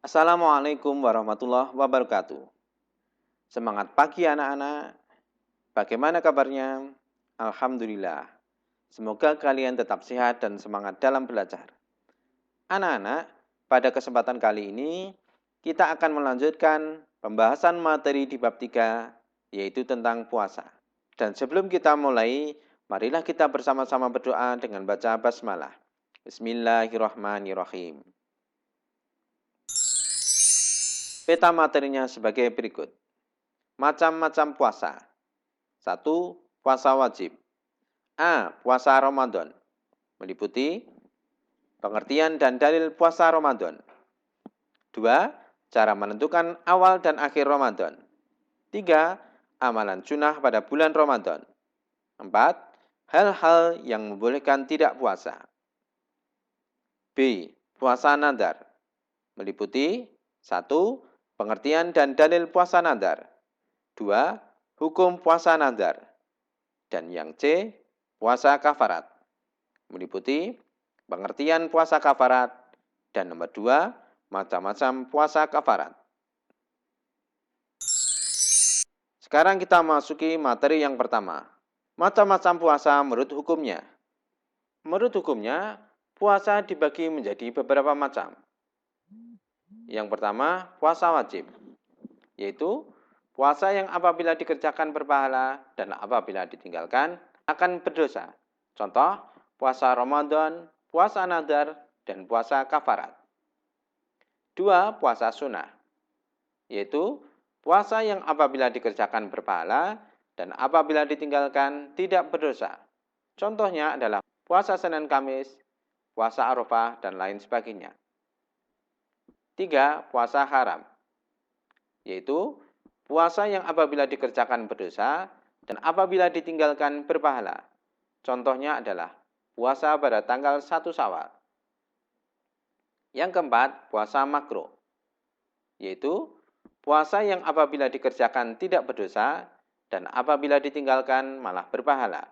Assalamualaikum warahmatullahi wabarakatuh. Semangat pagi anak-anak. Bagaimana kabarnya? Alhamdulillah. Semoga kalian tetap sehat dan semangat dalam belajar. Anak-anak, pada kesempatan kali ini kita akan melanjutkan pembahasan materi di bab 3, yaitu tentang puasa. Dan sebelum kita mulai, marilah kita bersama-sama berdoa dengan baca basmalah. Bismillahirrahmanirrahim. Peta materinya sebagai berikut. Macam-macam puasa. 1. Puasa wajib. A. Puasa Ramadan. Meliputi pengertian dan dalil puasa Ramadan. 2. Cara menentukan awal dan akhir Ramadan. 3. Amalan sunnah pada bulan Ramadan. 4. Hal-hal yang membolehkan tidak puasa. B. Puasa nadar. Meliputi 1. Pengertian dan dalil puasa nadar. 2. Hukum puasa nadar. Dan yang C. Puasa kafarat. Meliputi pengertian puasa kafarat. Dan nomor 2. Macam-macam puasa kafarat. Sekarang kita masuki materi yang pertama. Macam-macam puasa menurut hukumnya. Menurut hukumnya, puasa dibagi menjadi beberapa macam. Yang pertama, puasa wajib, yaitu puasa yang apabila dikerjakan berpahala dan apabila ditinggalkan akan berdosa. Contoh, puasa Ramadan, puasa nadar, dan puasa kafarat. 2. Puasa sunnah, yaitu puasa yang apabila dikerjakan berpahala dan apabila ditinggalkan tidak berdosa. Contohnya adalah puasa Senin Kamis, puasa Arafah, dan lain sebagainya. 3. Puasa haram, yaitu puasa yang apabila dikerjakan berdosa dan apabila ditinggalkan berpahala. Contohnya adalah puasa pada tanggal 1 Syawal. Yang keempat, puasa makruh, yaitu puasa yang apabila dikerjakan tidak berdosa dan apabila ditinggalkan malah berpahala.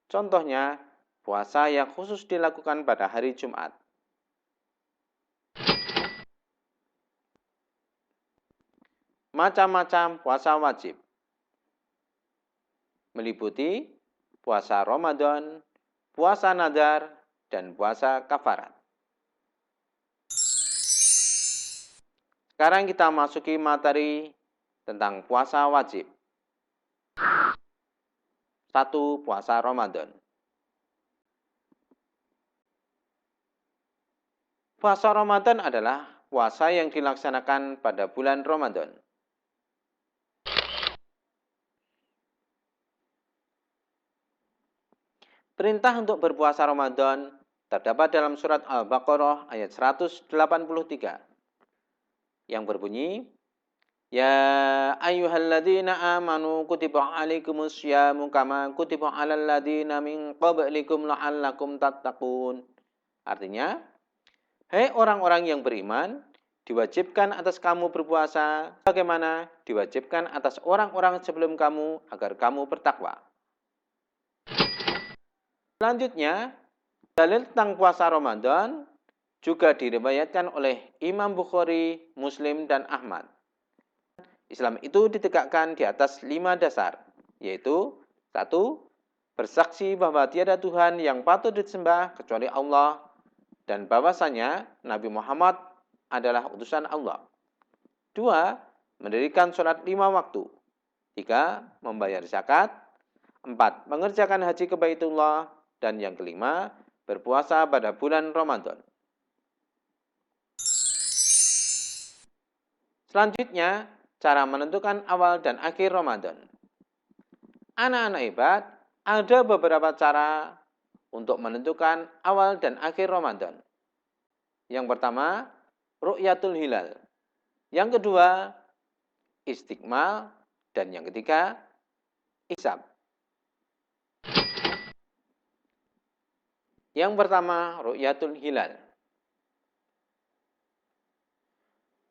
Contohnya, puasa yang khusus dilakukan pada hari Jumat. Macam-macam puasa wajib. Meliputi puasa Ramadan, puasa nadar, dan puasa kafarat. Sekarang kita masuki materi tentang puasa wajib. 1. Puasa Ramadan. Puasa Ramadan adalah puasa yang dilaksanakan pada bulan Ramadan. Perintah untuk berpuasa Ramadan terdapat dalam surat Al-Baqarah ayat 183 yang berbunyi, Ya ayyuhalladzina amanu kutiba alaikumus syamu kama kutiba alal ladzina min qablikum la'allakum tattaqun. Artinya, hai orang-orang yang beriman, diwajibkan atas kamu berpuasa bagaimana diwajibkan atas orang-orang sebelum kamu agar kamu bertakwa. Selanjutnya, dalil tentang puasa Ramadan juga diriwayatkan oleh Imam Bukhari, Muslim, dan Ahmad. Islam itu ditegakkan di atas 5 dasar, yaitu 1. Bersaksi bahwa tiada Tuhan yang patut disembah kecuali Allah dan bahwasanya Nabi Muhammad adalah utusan Allah. 2. Mendirikan sholat 5 waktu. 3. Membayar zakat. 4. Mengerjakan haji ke Baitullah. Dan yang kelima, berpuasa pada bulan Ramadan. Selanjutnya, cara menentukan awal dan akhir Ramadan. Anak-anak hebat, ada beberapa cara untuk menentukan awal dan akhir Ramadan. Yang pertama, ru'yatul hilal. Yang kedua, istiqmal. Dan yang ketiga, hisab. Yang pertama, ru'yatul hilal.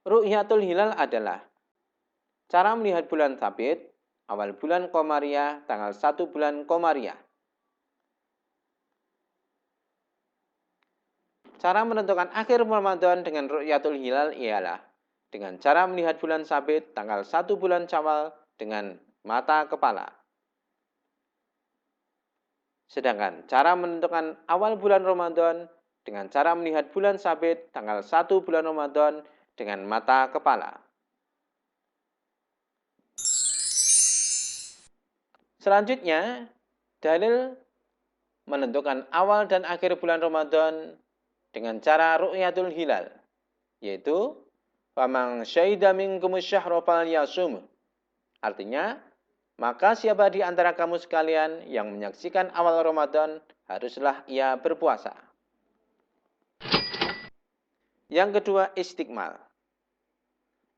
Ru'yatul hilal adalah cara melihat bulan sabit, awal bulan Qamariyah, tanggal 1 bulan Qamariyah. Cara menentukan akhir Ramadan dengan ru'yatul hilal ialah dengan cara melihat bulan sabit tanggal 1 bulan Syawal dengan mata kepala. Sedangkan cara menentukan awal bulan Ramadan dengan cara melihat bulan sabit tanggal 1 bulan Ramadan dengan mata kepala. Selanjutnya, dalil menentukan awal dan akhir bulan Ramadan dengan cara ru'yatul hilal, yaitu faman syahida minkumus syahra falyasum. Artinya, maka siapa di antara kamu sekalian yang menyaksikan awal Ramadan, haruslah ia berpuasa. Yang kedua, istiqmal.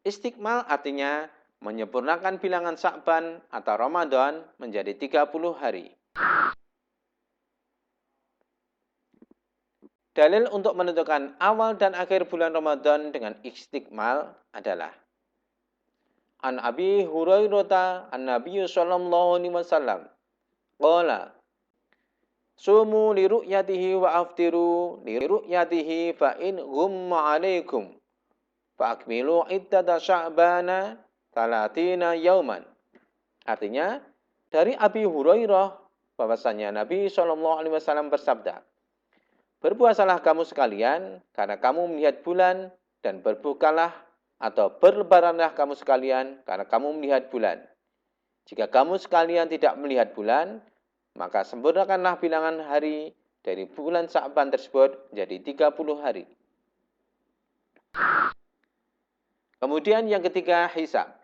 Istiqmal artinya menyempurnakan bilangan Sya'ban atau Ramadan menjadi 30 hari. Dalil untuk menentukan awal dan akhir bulan Ramadan dengan istiqmal adalah An Abi Hurairah an-Nabiy sallallahu alaihi wasallam qala sumu li ru'yatihi wa aftiru li ru'yatihi fa in ghumma 'alaikum fa akmilu iddata sya'bana 30 yauman. Artinya dari Abi Hurairah bahwasanya Nabi sallallahu alaihi wasallam bersabda, berpuasalah kamu sekalian karena kamu melihat bulan, dan berbukalah atau berlebaranlah kamu sekalian karena kamu melihat bulan. Jika kamu sekalian tidak melihat bulan, maka sempurnakanlah bilangan hari dari bulan Sya'ban tersebut menjadi 30 hari. Kemudian yang ketiga, hisab.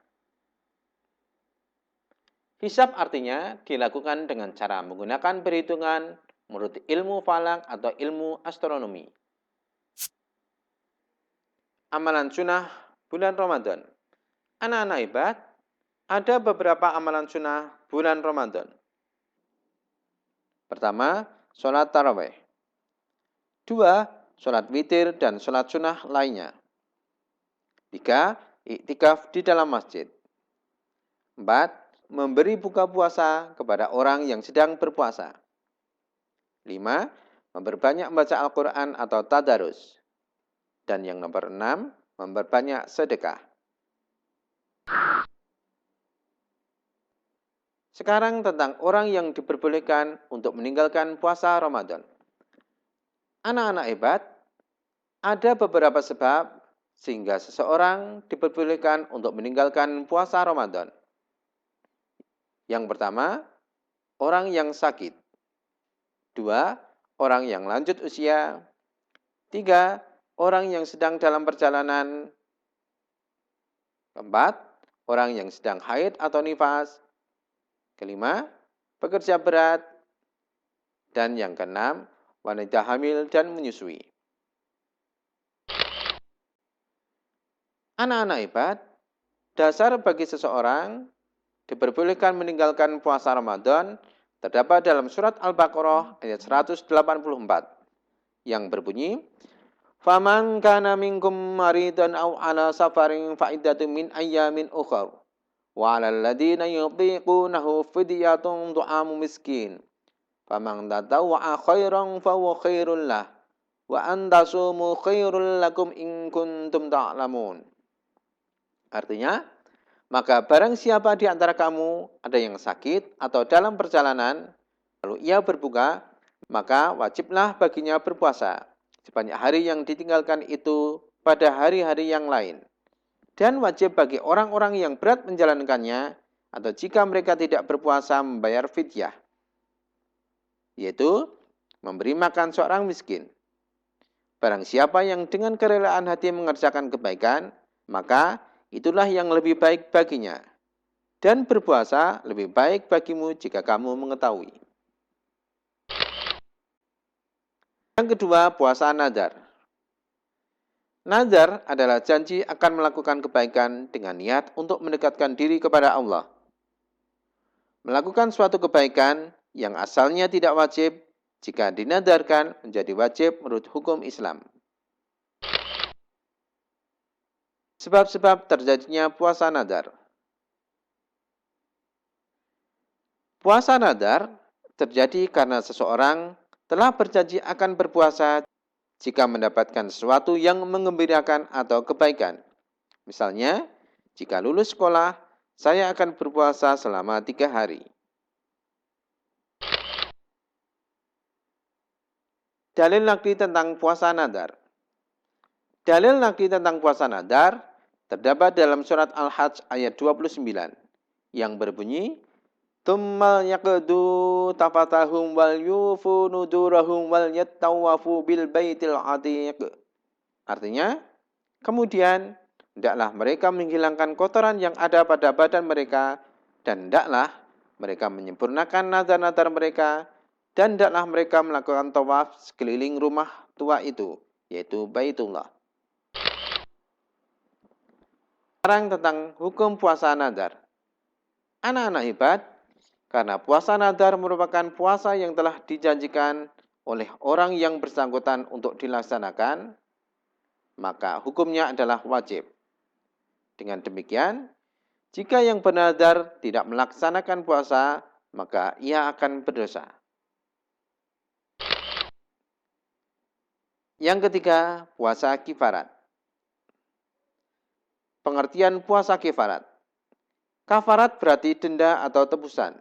Hisab artinya dilakukan dengan cara menggunakan perhitungan menurut ilmu falak atau ilmu astronomi. Amalan sunnah bulan Ramadan. Anak-anak ibad, ada beberapa amalan sunnah bulan Ramadan. Pertama, sholat tarawih. 2, sholat witir dan sholat sunnah lainnya. 3, iktikaf di dalam masjid. 4, memberi buka puasa kepada orang yang sedang berpuasa. 5, memperbanyak membaca Al-Quran atau tadarus. Dan yang nomor 6, memperbanyak sedekah. Sekarang tentang orang yang diperbolehkan untuk meninggalkan puasa Ramadan. Anak-anak ibad, ada beberapa sebab sehingga seseorang diperbolehkan untuk meninggalkan puasa Ramadan. Yang pertama, orang yang sakit. 2, orang yang lanjut usia. 3, orang yang sedang dalam perjalanan. 4, orang yang sedang haid atau nifas. 5, pekerja berat. Dan yang ke-6, wanita hamil dan menyusui. Anak-anak ibad, dasar bagi seseorang diperbolehkan meninggalkan puasa Ramadan terdapat dalam surat Al-Baqarah ayat 184 yang berbunyi, "Faman kana minkum maridan aw ala safarin fa iddatun min ayyamin ukhra wa 'alal ladzina yutiqunahu fidyatun tu'amu miskin. Faman tatawwa'a khairan fa huwa khairul lah wa an tasumu khairul lakum in kuntum ta'lamun." Artinya, maka barang siapa di antara kamu ada yang sakit atau dalam perjalanan, lalu ia berbuka, maka wajiblah baginya berpuasa sebanyak hari yang ditinggalkan itu pada hari-hari yang lain. Dan wajib bagi orang-orang yang berat menjalankannya, atau jika mereka tidak berpuasa membayar fidyah, yaitu memberi makan seorang miskin. Barang siapa yang dengan kerelaan hati mengerjakan kebaikan, maka itulah yang lebih baik baginya. Dan berpuasa lebih baik bagimu jika kamu mengetahui. Yang kedua, puasa nazar. Nazar adalah janji akan melakukan kebaikan dengan niat untuk mendekatkan diri kepada Allah. Melakukan suatu kebaikan yang asalnya tidak wajib, jika dinadarkan menjadi wajib menurut hukum Islam. Sebab-sebab terjadinya puasa nazar. Puasa nazar terjadi karena seseorang telah berjanji akan berpuasa jika mendapatkan sesuatu yang menggembirakan atau kebaikan. Misalnya, jika lulus sekolah, saya akan berpuasa selama 3 hari. Dalil nakli tentang puasa nadar. Dalil nakli tentang puasa nadar terdapat dalam surat Al-Hajj ayat 29 yang berbunyi, "Tsumma yaqdu tafatahum wal yufu nudurahum wal yattawafu bil baitil atiq." Artinya, kemudian hendaklah mereka menghilangkan kotoran yang ada pada badan mereka dan hendaklah mereka menyempurnakan nazar-nazar mereka dan hendaklah mereka melakukan tawaf sekeliling rumah tua itu, yaitu Baitullah. Sekarang tentang hukum puasa nadar. Anak-anak hebat, karena puasa nadar merupakan puasa yang telah dijanjikan oleh orang yang bersangkutan untuk dilaksanakan, maka hukumnya adalah wajib. Dengan demikian, jika yang bernadar tidak melaksanakan puasa, maka ia akan berdosa. Yang ketiga, puasa kifarat. Pengertian puasa kifarat. Kafarat berarti denda atau tebusan.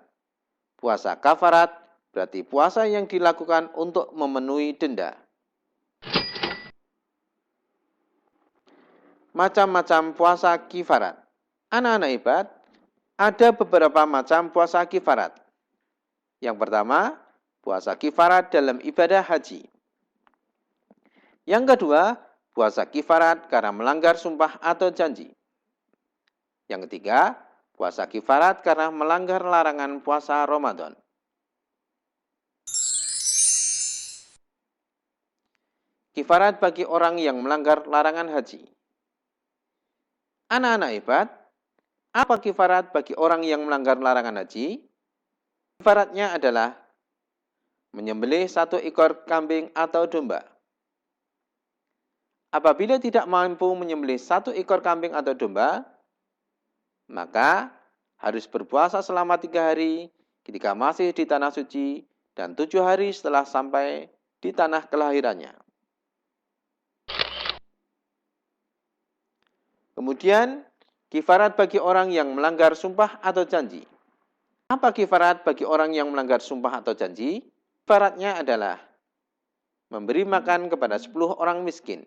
Puasa kafarat berarti puasa yang dilakukan untuk memenuhi denda. Macam-macam puasa kifarat. Anak-anak hebat, ada beberapa macam puasa kifarat. Yang pertama, puasa kifarat dalam ibadah haji. Yang kedua, puasa kifarat karena melanggar sumpah atau janji. Yang ketiga, puasa kifarat karena melanggar larangan puasa Ramadan. Kifarat bagi orang yang melanggar larangan haji. Anak-anak hebat, apa kifarat bagi orang yang melanggar larangan haji? Kifaratnya adalah menyembelih 1 ekor kambing atau domba. Apabila tidak mampu menyembelih 1 ekor kambing atau domba, maka harus berpuasa selama 3 hari ketika masih di tanah suci dan 7 hari setelah sampai di tanah kelahirannya. Kemudian, kifarat bagi orang yang melanggar sumpah atau janji. Apa kifarat bagi orang yang melanggar sumpah atau janji? Kifaratnya adalah memberi makan kepada 10 orang miskin,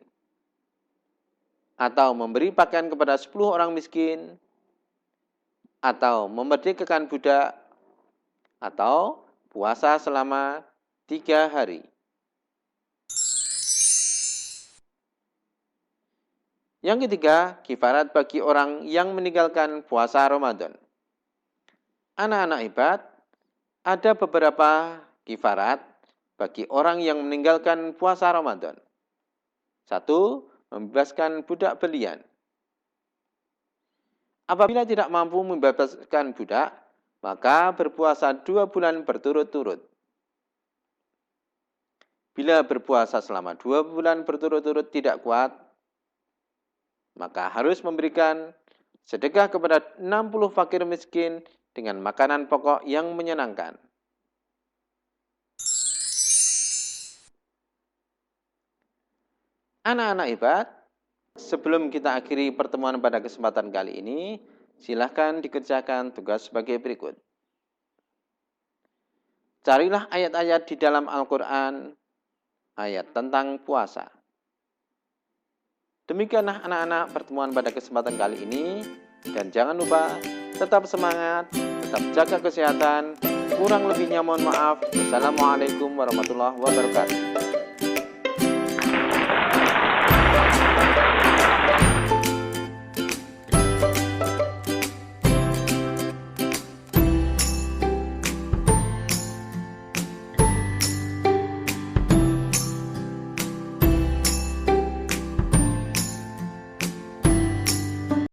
atau memberi pakaian kepada 10 orang miskin, atau memerdekakan budak, atau puasa selama 3 hari. Yang ketiga, kifarat bagi orang yang meninggalkan puasa Ramadan. Anak-anak hebat, ada beberapa kifarat bagi orang yang meninggalkan puasa Ramadan. 1. Membebaskan budak belian. Apabila tidak mampu membebaskan budak, maka berpuasa 2 bulan berturut-turut. Bila berpuasa selama 2 bulan berturut-turut tidak kuat, maka harus memberikan sedekah kepada 60 fakir miskin dengan makanan pokok yang menyenangkan. Anak-anak hebat, sebelum kita akhiri pertemuan pada kesempatan kali ini, silakan dikerjakan tugas sebagai berikut. Carilah ayat-ayat di dalam Al-Quran, ayat tentang puasa. Demikianlah anak-anak pertemuan pada kesempatan kali ini, dan jangan lupa tetap semangat, tetap jaga kesehatan, kurang lebihnya mohon maaf. Wassalamualaikum warahmatullahi wabarakatuh.